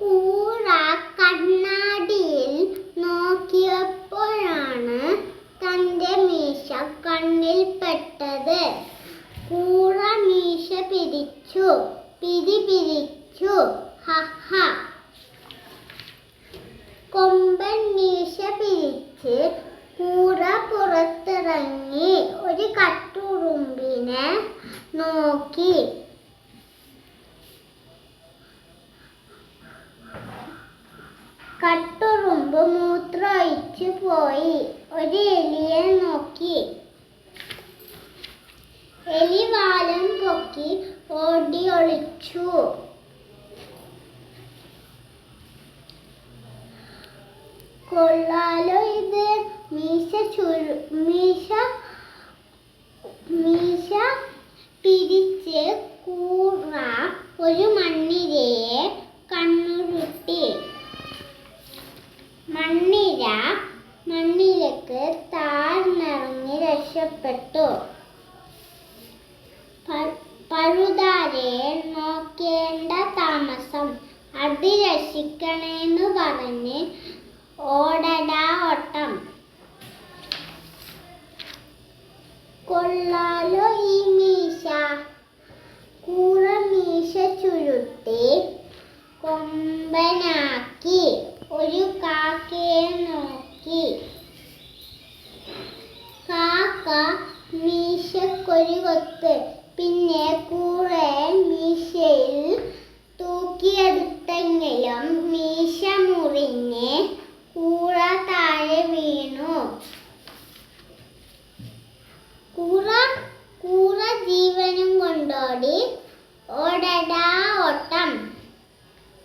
കൂറ കണ്ണാടിയിൽ നോക്കിയപ്പോഴാണ് തന്റെ മീശ കണ്ണിൽ പെട്ടത്. കൂറ മീശ പിരിച്ചു പിരിച്ചു. ഹഹ. കൊമ്പൻ മീശ പിരിച്ച് കൂറ പുറത്തിറങ്ങി ഒരു കട്ടുറുമ്പിനെ നോക്കി. കട്ടുറുമ്പ് മൂത്രമൊഴിച്ചു പോയി. ഒരു എലിയെ നോക്കി. എലി വാലും പൊക്കി ഓടി ഒളിച്ചു. കൊള്ളാലോ ഇത്, മീശ പിരിച്ച് കൂറ ഒരു മണ്ണിരയെ കണ്ണുരുട്ടി. മണ്ണിരക്ക് താഴ്ന്നിറങ്ങി രക്ഷപ്പെട്ടു. പഴുതാരയെ നോക്കേണ്ട താമസം, അത് രക്ഷിക്കണേന്നു പറഞ്ഞ് ഓടടാ ഓട്ടം. കൊള്ളാലോ ഈ മീശ. കൂറ മീശ ചുരുട്ടി കൊമ്പനാക്കി ഒരു കാക്കയെ നോക്കി. കാക്ക മീശക്കൊരു കൊത്ത്. പിന്നെ കൂറയെ മീശയിൽ തൂക്കിയെടുത്തെങ്കിലും മീശ മുറിഞ്ഞ് കൂറ താഴെ വീണു. കൂറ ജീവനും കൊണ്ടോടി. ഓടടാ ഓട്ടം.